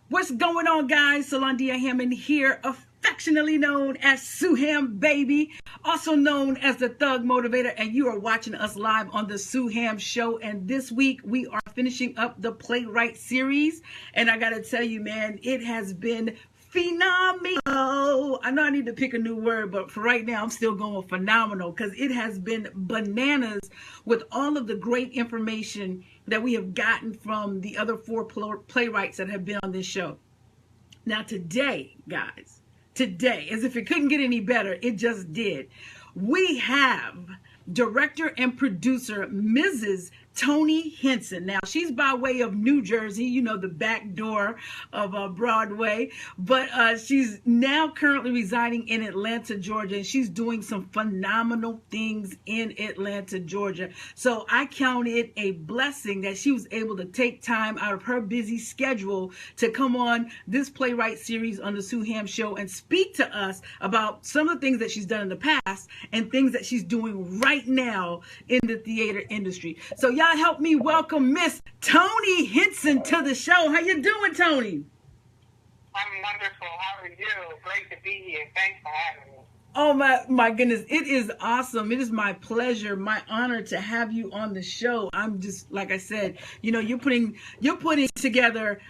What's going on, guys? Sulondia Hammond here, affectionately known as Suham Baby, also known as the Thug Motivator, and you are watching us live on the Suham Show. And this week we are finishing up the Playwright series, and I gotta tell you, man, it has been phenomenal. I know I need to pick a new word, but for right now I'm still going with phenomenal because it has been bananas with all of the great information that we have gotten from the other four playwrights that have been on this show. Now today, guys, today, as if it couldn't get any better, it just did. We have director and producer Mrs. Toni Henson. Now, she's by way of New Jersey, you know, the back door of Broadway, but she's now currently residing in Atlanta, Georgia, and she's doing some phenomenal things in Atlanta, Georgia. So I count it a blessing that she was able to take time out of her busy schedule to come on this Playwright series on the Suham Show and speak to us about some of the things that she's done in the past and things that she's doing right now in the theater industry. So y'all help me welcome Miss Toni Henson to the show. How you doing, Toni? I'm wonderful. How are you? Great to be here. Thanks for having me. Oh my goodness, it is awesome. It is my pleasure, my honor to have you on the show. I'm just, like I said, you know, you're putting together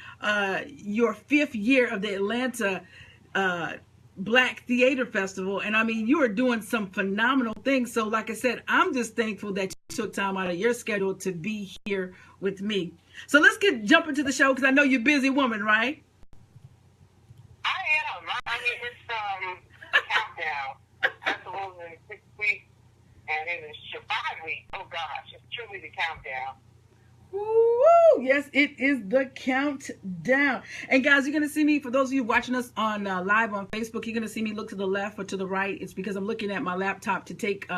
your 5th year of the Atlanta Black Theater Festival, and I mean, you are doing some phenomenal things. So like I said, I'm just thankful that you took time out of your schedule to be here with me. So let's jump into the show, because I know you're a busy woman, right? I am. I mean, it's the countdown. Festival's in 6 weeks, and it is 5 weeks. Oh gosh, it's truly the countdown. Woo! Yes, it is the countdown. And guys, you're going to see me, for those of you watching us on live on Facebook, you're going to see me look to the left or to the right. It's because I'm looking at my laptop to take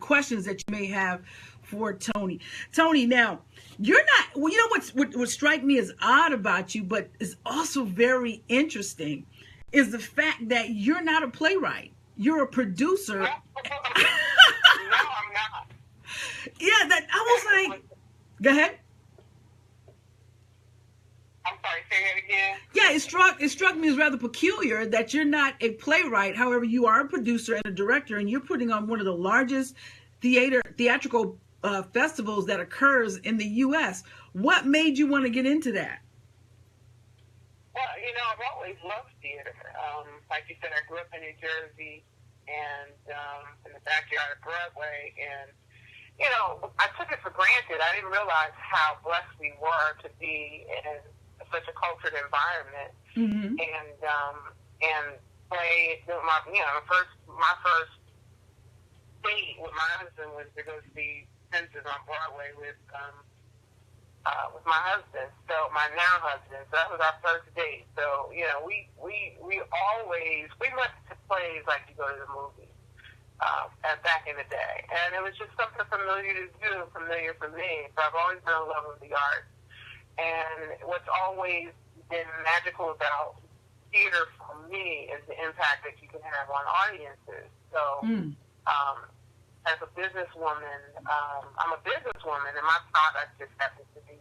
questions that you may have for Toni. Toni, now, you're not, well, you know what strike me as odd about you, but is also very interesting, is the fact that you're not a playwright. You're a producer. No, I'm not. Yeah, that I was like, go ahead. I'm sorry, say that again. Yeah, it struck me as rather peculiar that you're not a playwright. However, you are a producer and a director, and you're putting on one of the largest theatrical festivals that occurs in the U.S. What made you want to get into that? Well, you know, I've always loved theater. Like you said, I grew up in New Jersey and in the backyard of Broadway, and you know, I took it for granted. I didn't realize how blessed we were to be in such a cultured environment, and play. My first date with my husband was to go see Fences on Broadway with my husband, so my now husband. So that was our first date. So you know, we always went to plays like you go to the movies. Back in the day, and it was just something familiar to do, familiar for me. So I've always been in love with the arts, and what's always been magical about theater for me is the impact that you can have on audiences. So, as a businesswoman, I'm a businesswoman, and my product just happens to be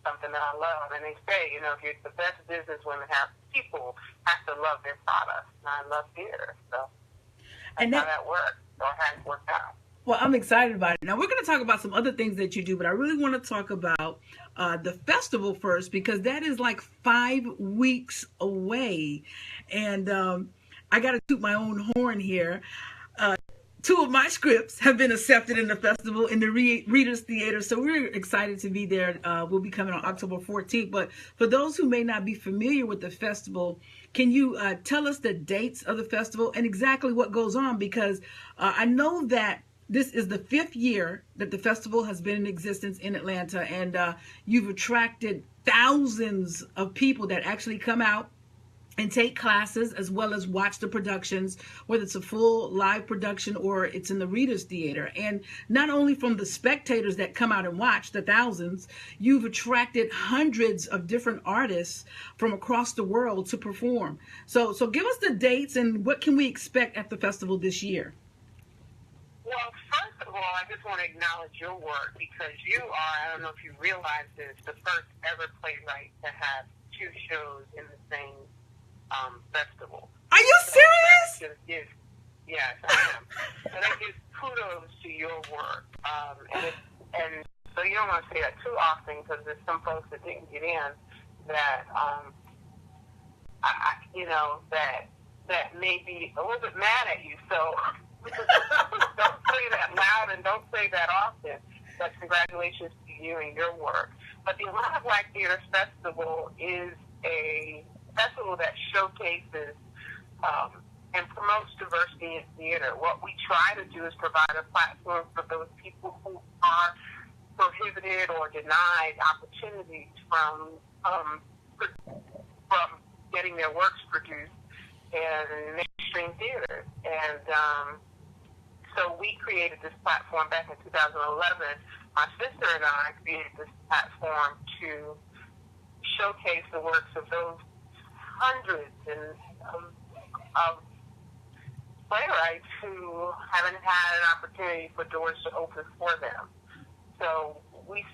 something that I love. And they say, you know, if you're the best businesswoman, people have to love their product, and I love theater, so. That's how that works, or how it worked out. Well, I'm excited about it. Now, we're going to talk about some other things that you do, but I really want to talk about the festival first, because that is like 5 weeks away. And I got to toot my own horn here. 2 of my scripts have been accepted in the festival in the Readers Theater, so we're excited to be there. We'll be coming on October 14th. But for those who may not be familiar with the festival, can you tell us the dates of the festival and exactly what goes on? Because I know that this is the 5th year that the festival has been in existence in Atlanta, and you've attracted thousands of people that actually come out and take classes as well as watch the productions, whether it's a full live production or it's in the Readers Theater. And not only from the spectators that come out and watch, the thousands, you've attracted hundreds of different artists from across the world to perform. So give us the dates and what can we expect at the festival this year? Well, first of all, I just want to acknowledge your work, because you are, I don't know if you realize this, the first ever playwright to have 2 shows in the same festival. Are you So serious? Yes, I am. So that gives kudos to your work. And so you don't want to say that too often because there's some folks that didn't get in that, that may be a little bit mad at you. So don't say that loud and don't say that often. But congratulations to you and your work. But the Atlanta Black Theater Festival is a festival that showcases and promotes diversity in theater. What we try to do is provide a platform for those people who are prohibited or denied opportunities from getting their works produced in mainstream theater. And so we created this platform back in 2011. My sister and I created this platform to showcase the works of those hundreds of playwrights who haven't had an opportunity for doors to open for them. So we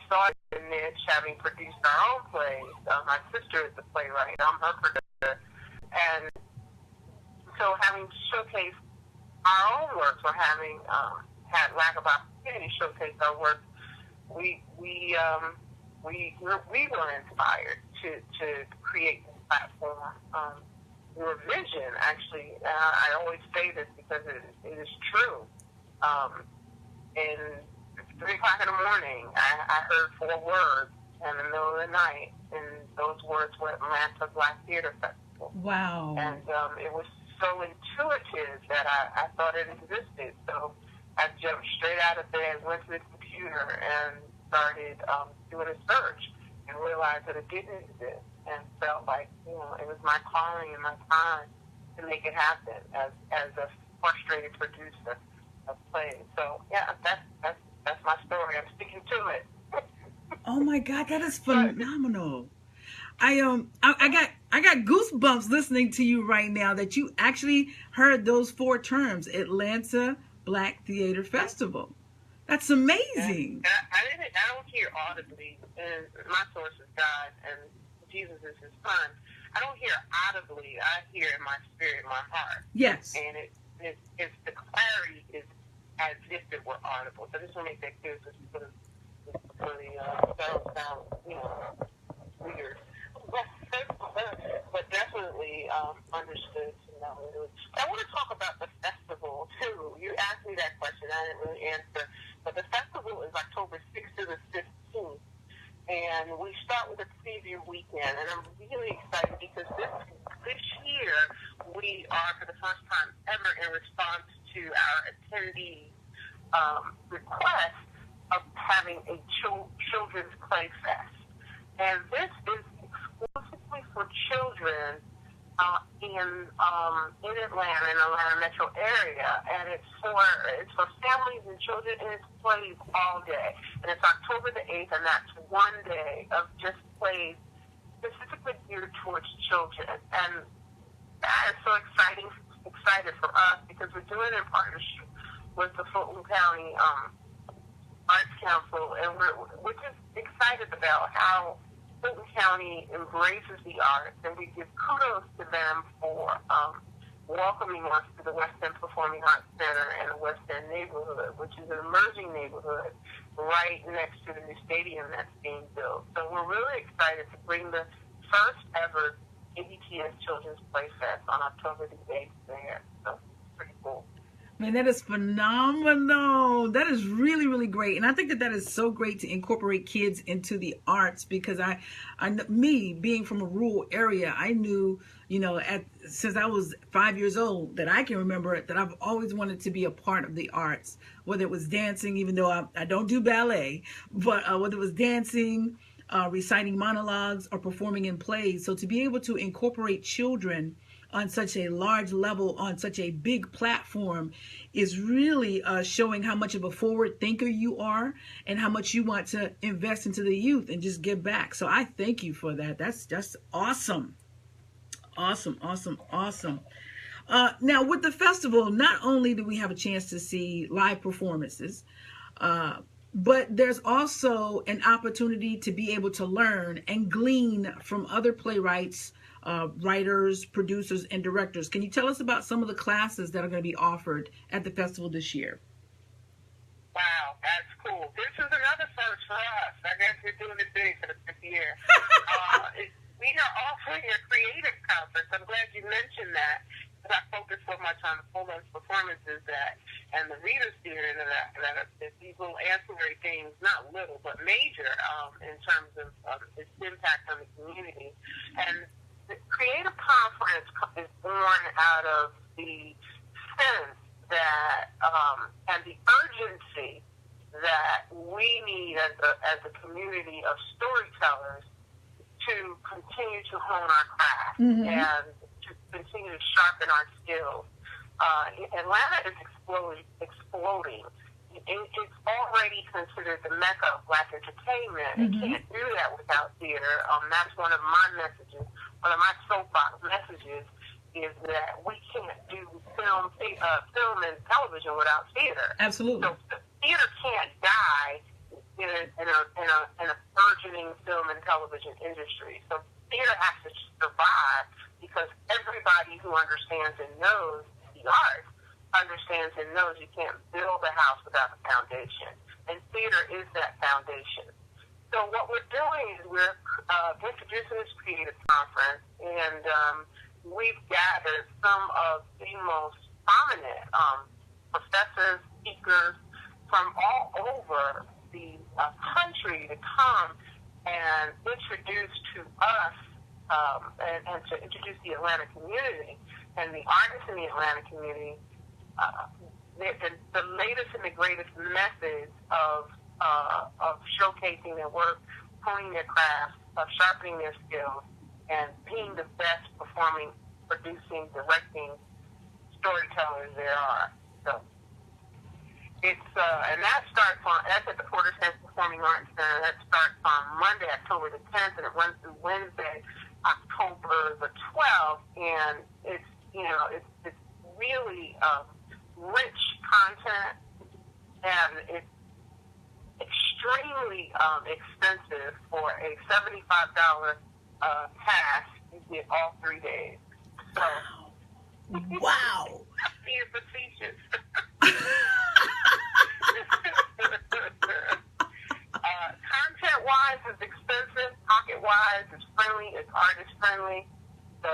saw a niche having produced our own plays. My sister is the playwright. I'm her producer. And so having showcased our own works or having had lack of opportunity to showcase our works, we were inspired to create this platform. Your vision, actually, I always say this because it is true. In 3 o'clock in the morning, I heard 4 words in the middle of the night, and those words were Atlanta Black Theater Festival. Wow. And it was so intuitive that I thought it existed. So I jumped straight out of bed, went to the computer, and started doing a search and realized that it didn't exist and felt like, it was my calling and my time to make it happen as a frustrated producer of plays. So, yeah, that's my story. I'm sticking to it. Oh my God, that is phenomenal. I got goosebumps listening to you right now that you actually heard those 4 terms, Atlanta Black Theater Festival. That's amazing. I don't hear audibly, and my source is God, and Jesus is his son. I don't hear audibly. I hear in my spirit, my heart. Yes. And it's the clarity is as if it were audible. So I just want to make that clear because people really sound weird. But definitely understood to know it was. I want to talk about the festival too. You asked me that question, I didn't really answer. But the festival is October 6th to the 15th, and we start with a preview weekend. And I'm really excited because this year we are, for the first time ever, in response to our attendees' request of having a children's play fest. And this is exclusively for children in Atlanta, in the Atlanta metro area, and it's for families and children, and it's plays all day. And it's October the 8th, and that's one day of just plays specifically geared towards children. And that is so excited for us because we're doing it in partnership with the Fulton County Arts Council, and we're just excited about how Fulton County embraces the arts, and we give kudos to them for welcoming us to the West End Performing Arts Center in the West End neighborhood, which is an emerging neighborhood right next to the new stadium that's being built. So we're really excited to bring the first ever ABTS Children's Play Fest on October the 8th there. So it's pretty cool. Man, that is phenomenal. That is really, really great. And I think that is so great to incorporate kids into the arts because me being from a rural area, I knew, since I was 5 years old that I can remember that I've always wanted to be a part of the arts, whether it was dancing, even though I don't do ballet, but whether it was dancing, reciting monologues, or performing in plays. So to be able to incorporate children on such a large level, on such a big platform, is really showing how much of a forward thinker you are and how much you want to invest into the youth and just give back. So I thank you for that. That's just awesome. Awesome. Now with the festival, not only do we have a chance to see live performances, But there's also an opportunity to be able to learn and glean from other playwrights, writers, producers, and directors. Can you tell us about some of the classes that are going to be offered at the festival this year? Wow, that's cool. This is another first for us. I guess we're doing it big for the fifth year. We are offering a creative conference. I'm glad you mentioned that, because I focus so much on the full-length performances and the reader's theater that these little ancillary things, not little, but major in terms of its impact on the community. And the creative conference is born out of the sense that and the urgency that we need as a community of storytellers to continue to hone our craft and to continue to sharpen our skills. Atlanta is exploding. It's already considered the mecca of Black entertainment. It can't do that without theater. That's one of my messages. One of my soapbox messages is that we can't do film and television without theater. Absolutely. So theater can't die in a burgeoning film and television industry. So theater has to survive, because everybody who understands and knows the arts understands and knows you can't build a house without a foundation. And theater is that foundation. So what we're doing is we're introducing this creative conference, and we've gathered some of the most prominent professors, speakers from all over the country to come and introduce to us and to introduce the Atlanta community and the artists in the Atlanta community the latest and the greatest methods of showcasing their work, honing their craft, of sharpening their skills, and being the best performing, producing, directing storytellers there are. So it's and that's at the Porter Center Performing Arts Center. That starts on Monday, October the 10th, and it runs through Wednesday, October the 12th. And it's really rich content, and it's extremely expensive. For a $75 pass, you get all 3 days. So, wow. Being facetious. Content-wise, it's expensive. Pocket-wise, it's friendly. It's artist-friendly. So,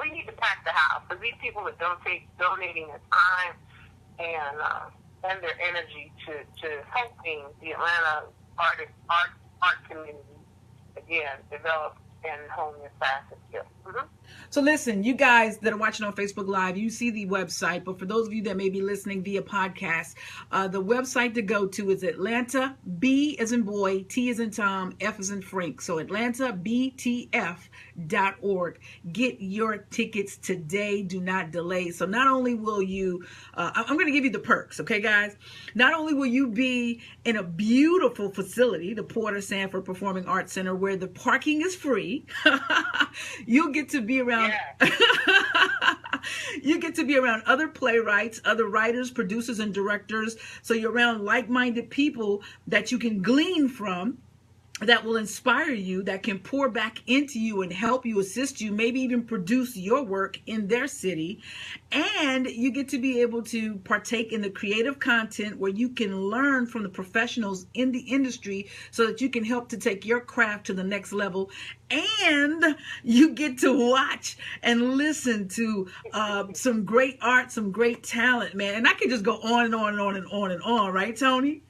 we need to pack the house, because these people are donating their time and their energy to helping the Atlanta art community again develop and hone their craft and skills. So listen, you guys that are watching on Facebook Live, you see the website, but for those of you that may be listening via podcast, the website to go to is Atlanta, B as in boy, T as in Tom, F as in Frank. So AtlantaBTF.org. Get your tickets today. Do not delay. So not only will you, I'm going to give you the perks, okay, guys? Not only will you be in a beautiful facility, the Porter Sanford Performing Arts Center, where the parking is free. You'll get to be around. Yeah. You get to be around other playwrights, other writers, producers, and directors. So you're around like-minded people that you can glean from, that will inspire you, that can pour back into you and help you, assist you, maybe even produce your work in their city. And you get to be able to partake in the creative content where you can learn from the professionals in the industry so that you can help to take your craft to the next level. And you get to watch and listen to some great art, some great talent, man. And I could just go on and on and on and on and on, right, Tony?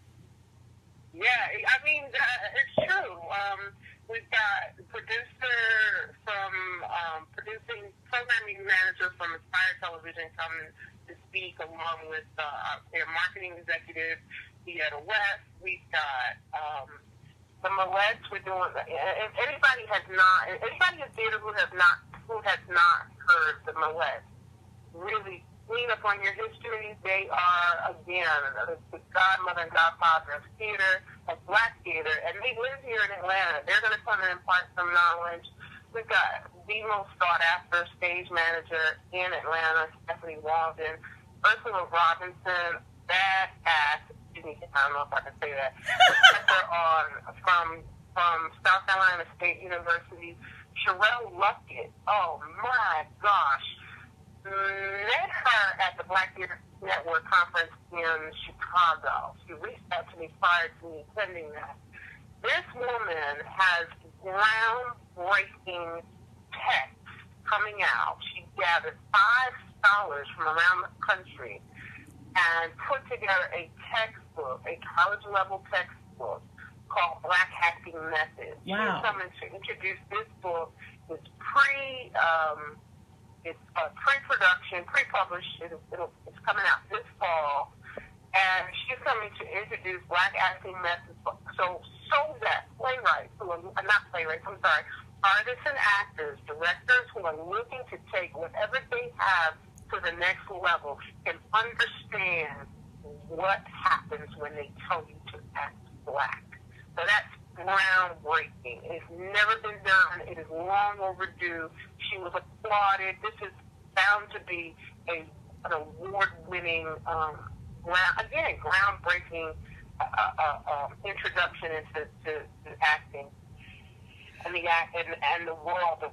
Yeah, I mean, it's true. We've got producer from producing, programming manager from Aspire Television coming to speak, along with their marketing executive, Deanna West. We've got the Millets. We're doing. If anybody in theater who has not heard the Millets, really clean up on your history. They are, again, the godmother and godfather of theater, of Black theater, and they live here in Atlanta. They're going to come and impart some knowledge. We've got the most sought-after stage manager in Atlanta, Stephanie Walden, Ursula Robinson, badass I don't know if I can say that, professor from South Carolina State University, Sherelle Luckett. Oh my gosh. Met her at the Black Theater Network conference in Chicago. She reached out to me prior to me attending that. This woman has groundbreaking texts coming out. She gathered 5 scholars from around the country and put together a textbook, a college-level textbook called Black Hacking Methods. Wow. She's coming to introduce this book. It's pre-production, pre-published. It's coming out this fall. And she's coming to introduce Black acting methods so that playwrights, artists and actors, directors who are looking to take whatever they have to the next level can understand what happens when they tell you to act Black. So that's groundbreaking. It's never been done. It is long overdue. She was applauded. This is bound to be an award-winning, groundbreaking introduction into acting and the world of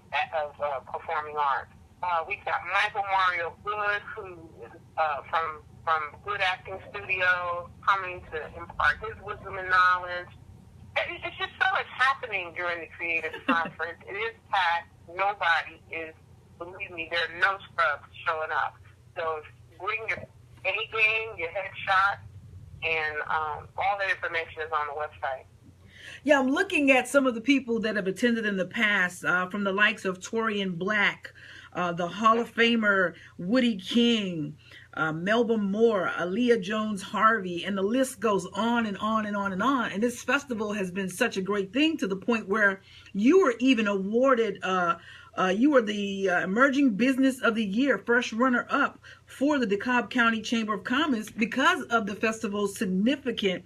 performing arts. We've got Michael Mario Good, who from Good Acting Studio, coming to impart his wisdom and knowledge. It's just so much happening during the Creative Conference. It is packed. Nobody is, believe me, there are no scrubs showing up. So bring your A game, your headshot, and all that information is on the website. Yeah, I'm looking at some of the people that have attended in the past, from the likes of Torian Black, the Hall of Famer Woody King, Melba Moore, Aaliyah Jones Harvey, and the list goes on and on and on and on. And this festival has been such a great thing to the point where you were even awarded, you were the Emerging Business of the Year, first runner-up for the DeKalb County Chamber of Commerce because of the festival's significant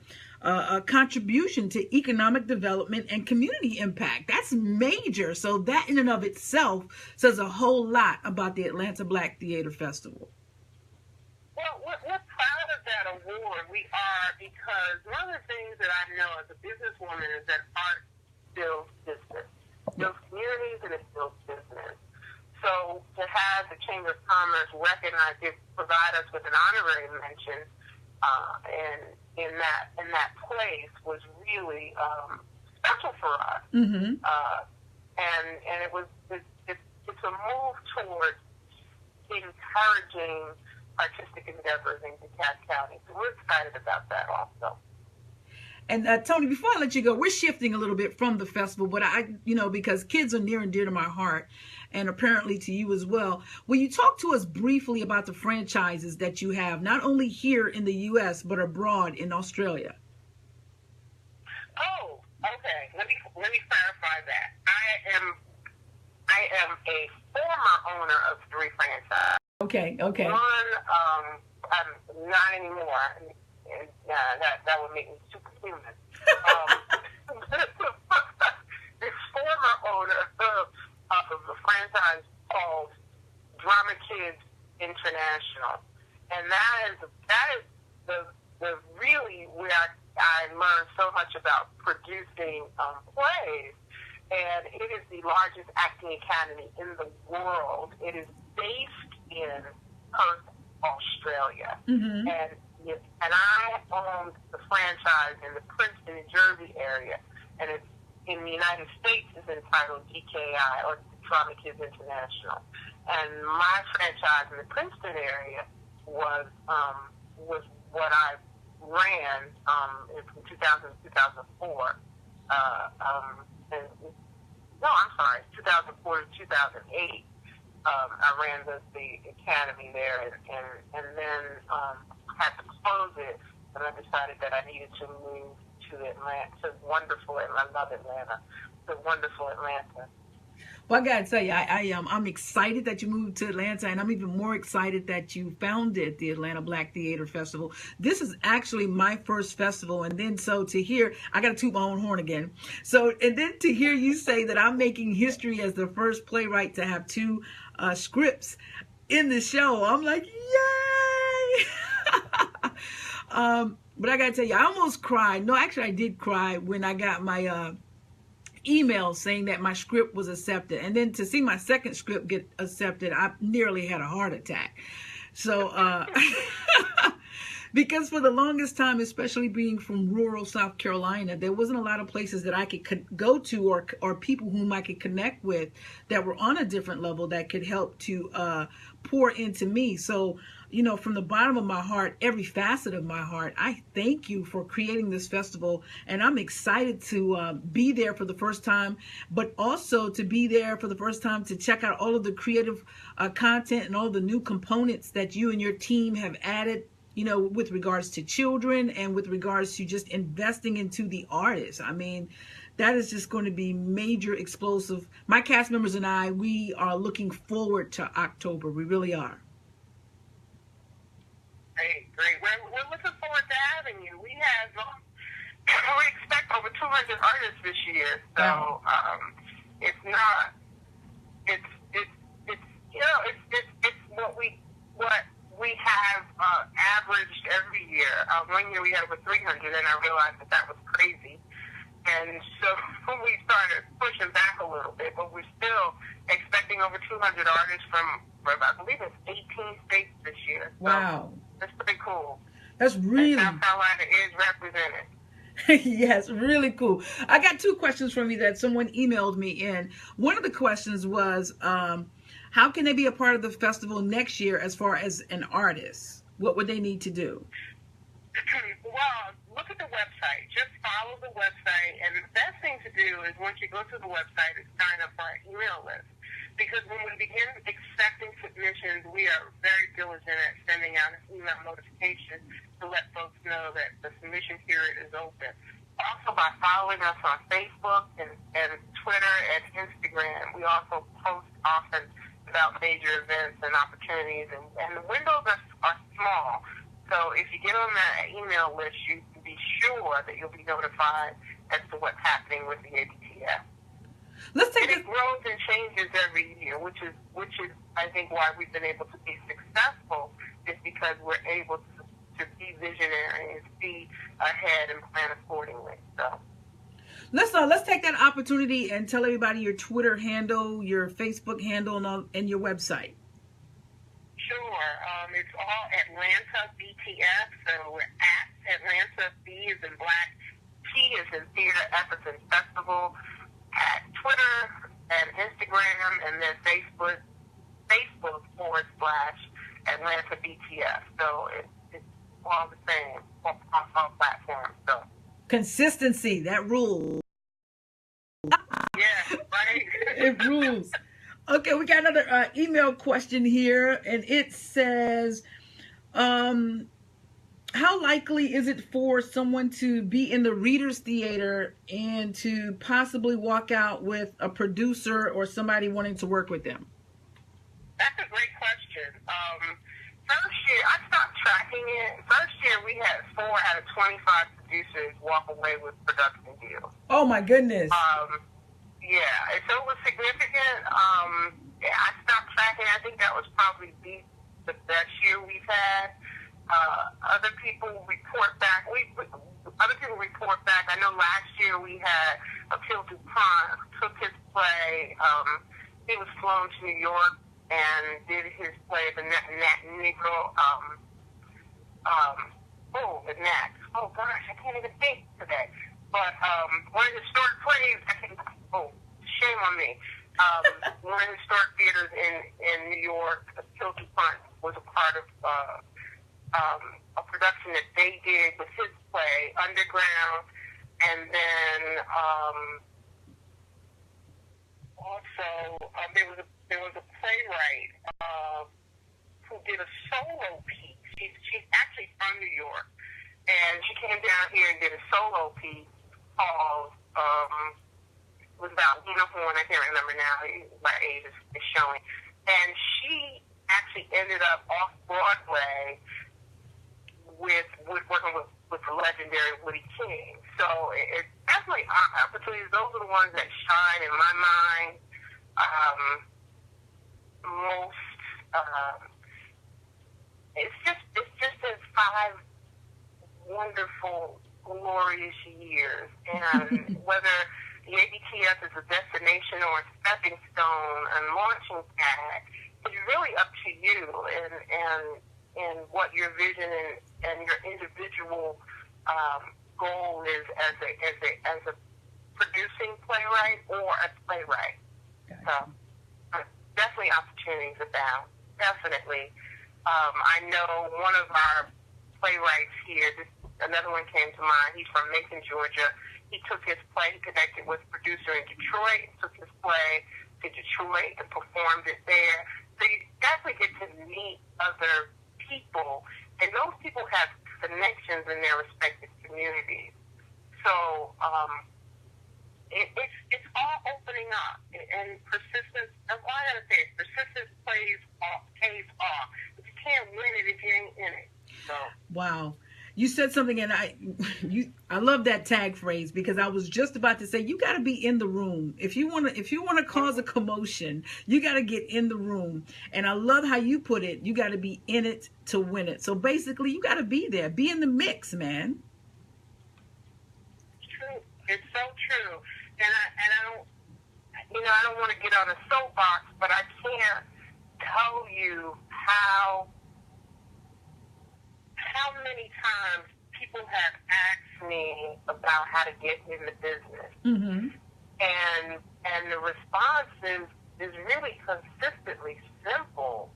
contribution to economic development and community impact. That's major. So that in and of itself says a whole lot about the Atlanta Black Theater Festival. Well, we're proud of that award. We are, because one of the things that I know as a businesswoman is that art builds business. It builds communities and it builds business. So to have the Chamber of Commerce recognize it, provide us with an honorary mention, and in that place was really special for us. Mm-hmm. And it's a move towards encouraging artistic endeavors in DeKalb County. So we're excited about that also. And Tony, before I let you go, we're shifting a little bit from the festival, but because kids are near and dear to my heart, and apparently to you as well. Will you talk to us briefly about the franchises that you have, not only here in the U.S., but abroad in Australia? Oh, okay. Let me clarify that. I am a former owner of 3 franchises. Okay. One, I'm not anymore. And that would make me superhuman. The former owner of the franchise called Drama Kids International, and that is the really where I learned so much about producing plays. And it is the largest acting academy in the world. It is based in Perth, Australia, mm-hmm. and I own the franchise in the Princeton, New Jersey area, and it's in the United States is entitled DKI, or Drama Kids International. And my franchise in the Princeton area was what I ran from 2000 to 2004. 2004 to 2008. I ran the academy there, and then had to close it, and I decided that I needed to move to Atlanta, to wonderful Atlanta. I love Atlanta, to wonderful Atlanta. Well, I gotta tell you, I'm excited that you moved to Atlanta, and I'm even more excited that you founded the Atlanta Black Theater Festival. This is actually my first festival, and then so to hear, I gotta toot my own horn again. So, and then to hear you say that I'm making history as the first playwright to have 2 scripts in the show, I'm like, yay! But I got to tell you, I almost cried. No, actually, I did cry when I got my email saying that my script was accepted. And then to see my second script get accepted, I nearly had a heart attack. So, because for the longest time, especially being from rural South Carolina, there wasn't a lot of places that I could go to, or people whom I could connect with that were on a different level that could help to pour into me. So, from the bottom of my heart, every facet of my heart, I thank you for creating this festival. And I'm excited to be there for the first time, but also to be there for the first time to check out all of the creative content and all the new components that you and your team have added, with regards to children and with regards to just investing into the artists. I mean, that is just going to be major explosive. My cast members and I, we are looking forward to October. We really are. Great. We're looking forward to having you. We expect over 200 artists this year. So it's what we have averaged every year. One year we had over 300, and I realized that was crazy. And so we started pushing back a little bit, but we're still expecting over 200 artists from I believe it's 18 states this year. So wow. That's pretty cool. That's really... South Carolina is represented. Yes, really cool. I got two questions from you that someone emailed me in. One of the questions was, how can they be a part of the festival next year as far as an artist? What would they need to do? Well, look at the website. Just follow the website. And the best thing to do is once you go to the website is sign up for our email list. Because when we begin accepting submissions, we are very diligent at sending out an email notification to let folks know that the submission period is open. Also, by following us on Facebook and Twitter and Instagram, we also post often about major events and opportunities, and the windows are small. So if you get on that email list, you can be sure that you'll be notified as to what's happening with the ABTF. It grows and changes every year, which is I think why we've been able to be successful, is because we're able to be visionary and see ahead and plan accordingly. So let's take that opportunity and tell everybody your Twitter handle, your Facebook handle, and your website. Sure. It's all Atlanta BTF. So we're at Atlanta, B is in Black, T is in Theater, F is in Festival, at Twitter and Instagram, and then Facebook /Atlanta BTF. So it's all the same on all platforms. So consistency, that rules. Yeah, right. It rules. Okay, we got another email question here, and it says, how likely is it for someone to be in the Reader's Theater and to possibly walk out with a producer or somebody wanting to work with them? That's a great question. First year, I stopped tracking it. First year, we had 4 out of 25 producers walk away with production deals. Oh, my goodness. Yeah, and so it was significant. I stopped tracking. I think that was probably the best year we've had. Other people report back. I know last year we had Akil DuPont took his play. He was flown to New York and did his play, the Nat Negro. The Nat. Oh gosh, I can't even think today. But one of the historic plays. Shame on me. One of the historic theaters in New York, Akil DuPont was a part of a production that they did with his play, Underground, and then also there was a playwright who did a solo piece. She's actually from New York, and she came down here and did a solo piece called it was about Lena Horne. I can't remember now. My age is showing, and she actually ended up off Broadway with working with the legendary Woody King. So it's definitely opportunities. Those are the ones that shine in my mind most. It's just been 5 wonderful, glorious years. And whether the ABTS is a destination or a stepping stone and launching pad, it's really up to you and what your vision and your individual goal is as a producing playwright or a playwright. Gotcha. So definitely opportunities abound. Definitely. I know one of our playwrights here, another one came to mind. He's from Macon, Georgia. He took his play, he connected with a producer in Detroit, took his play to Detroit and performed it there. So you definitely get to meet other people, and those people have connections in their respective communities. So it's all opening up, and persistence. That's all I gotta say. Persistence pays off. But you can't win it if you ain't in it. So. Wow. You said something, and I love that tag phrase, because I was just about to say you got to be in the room. If you want to cause a commotion, you got to get in the room. And I love how you put it. You got to be in it to win it. So basically, you got to be there, be in the mix, man. It's true. It's so true. And I don't want to get on a soapbox, but I can't tell you how many times people have asked me about how to get in the business. Mm-hmm. And the response is really consistently simple.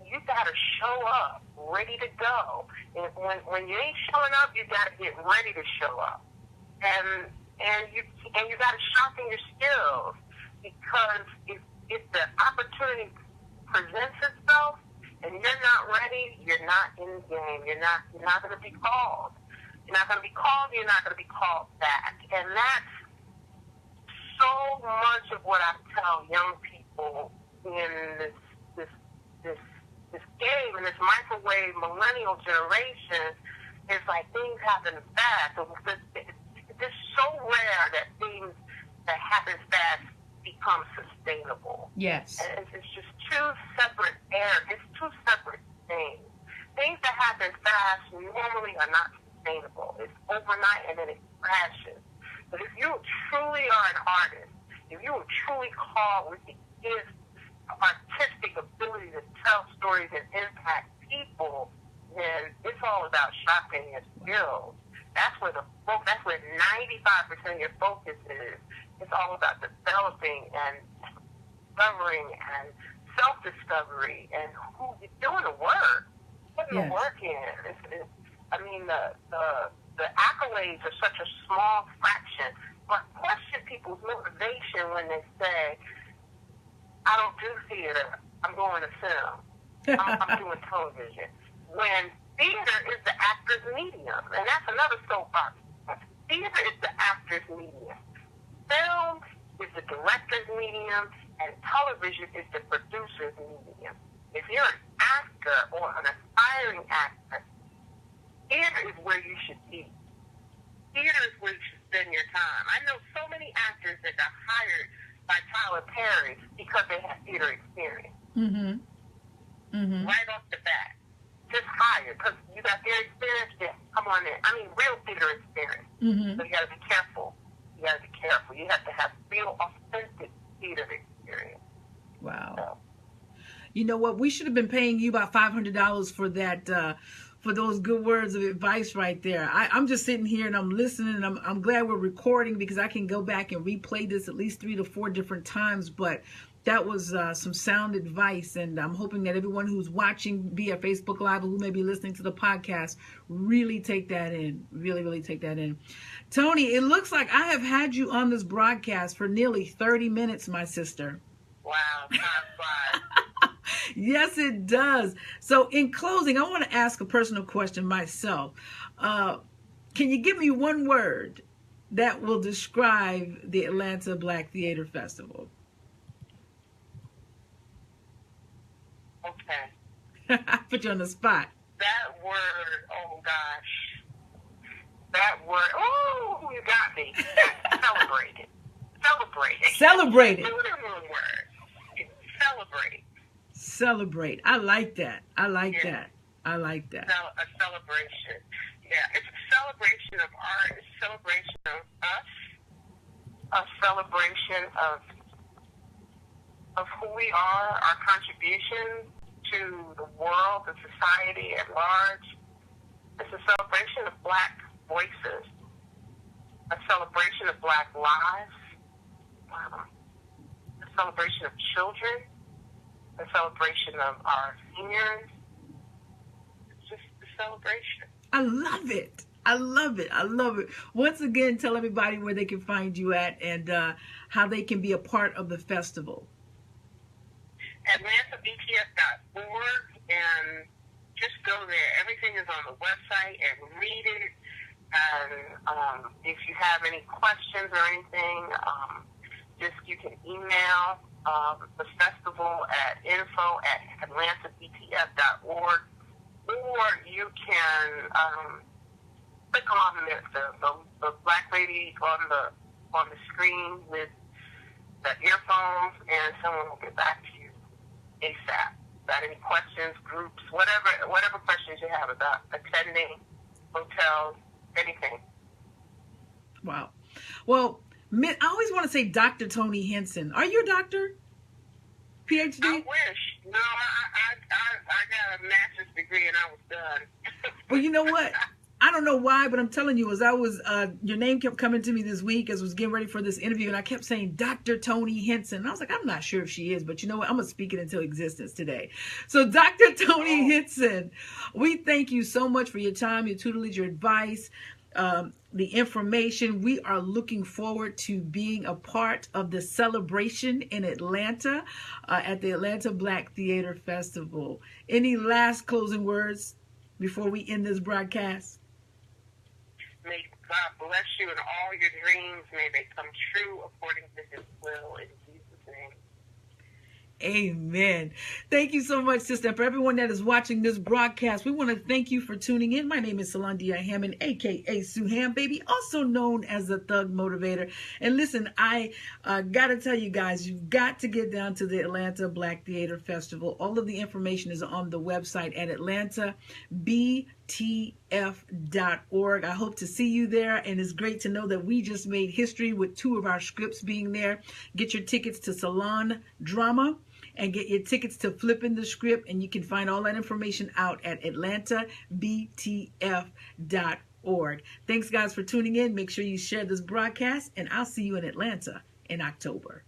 You got to show up, ready to go. And when you ain't showing up, you got to get ready to show up. And you got to sharpen your skills, because if the opportunity presents itself, and you're not ready, you're not in the game. You're not going to be called. You're not going to be called. You're not going to be called back. And that's so much of what I tell young people in this game, in this microwave millennial generation. It's like things happen fast. It's so rare that things that happen fast become sustainable. Yes. And it's just two separate areas. It's two separate things. Things that happen fast normally are not sustainable. It's overnight and then it crashes. But if you truly are an artist, if you are truly called with the gift, artistic ability to tell stories and impact people, then it's all about sharpening your skills. That's where 95% of your focus is. It's all about developing and discovering and self-discovery and who you're doing the work, putting the work in. The accolades are such a small fraction. But question people's motivation when they say, I don't do theater, I'm going to film. I'm doing television. When theater is the actor's medium, and that's another soapbox. Theater is the actor's medium. Film is the director's medium, and television is the producer's medium. If you're an actor or an aspiring actor, theater is where you should be. Theater is where you should spend your time. I know so many actors that got hired by Tyler Perry because they have theater experience. Mm-hmm. Mm-hmm. Right off the bat. Just hired, because you got their experience, yeah, come on in. I mean, real theater experience. Mm-hmm. So you got to be careful. You have to have real, authentic theater experience. Wow. So. You know what? We should have been paying you about $500 for that, for those good words of advice right there. I'm just sitting here and I'm listening, and I'm glad we're recording, because I can go back and replay this at least 3 to 4 different times. But that was some sound advice, and I'm hoping that everyone who's watching via Facebook Live or who may be listening to the podcast really take that in. Really take that in. Toni, it looks like I have had you on this broadcast for nearly 30 minutes, my sister. Wow, time flies. Yes, it does. So in closing, I want to ask a personal question myself. Can you give me one word that will describe the Atlanta Black Theater Festival? Okay. I put you on the spot. That word, oh gosh. That word, oh, you got me. Celebrate it. Celebrate it. Celebrate it. Do it in one word. Celebrate. Celebrate. I like that. I like that. A celebration. Yeah, it's a celebration of art, it's a celebration of us, a celebration of who we are, our contribution to the world, the society at large. It's a celebration of Black voices, a celebration of Black lives, a celebration of children, a celebration of our seniors. It's just a celebration. I love it. I love it. I love it. Once again, tell everybody where they can find you at and how they can be a part of the festival. AtlantaBTS.org, and just go there. Everything is on the website, and read it. And if you have any questions or anything, you can email the festival at info@AtlantaBTS.org, or you can click on the Black lady on the screen with the earphones, and someone will get back to you ASAP. Got any questions, groups, whatever questions you have about attending, hotels, anything. Wow. Well, I always want to say Dr. Tony Henson. Are you a doctor? PhD? I wish. No, I got a master's degree and I was done. Well, you know what? I don't know why, but I'm telling you, as I was, your name kept coming to me this week as I was getting ready for this interview, and I kept saying Dr. Tony Henson. And I was like, I'm not sure if she is, but you know what? I'm going to speak it into existence today. So Dr. Tony Henson, we thank you so much for your time, your tutelage, your advice, the information. We are looking forward to being a part of the celebration in Atlanta at the Atlanta Black Theater Festival. Any last closing words before we end this broadcast? May God bless you in all your dreams. May they come true according to His will, in Jesus' name. Amen. Thank you so much, sister. And for everyone that is watching this broadcast, we want to thank you for tuning in. My name is Sulondia Hammond, a.k.a. Sue Ham Baby, also known as the Thug Motivator. And listen, I got to tell you guys, you've got to get down to the Atlanta Black Theater Festival. All of the information is on the website at AtlantaBTF.org. I hope to see you there. And it's great to know that we just made history with 2 of our scripts being there. Get your tickets to Salon Drama and get your tickets to Flipping the Script, and you can find all that information out at AtlantaBTF.org. Thanks, guys, for tuning in. Make sure you share this broadcast, and I'll see you in Atlanta in October.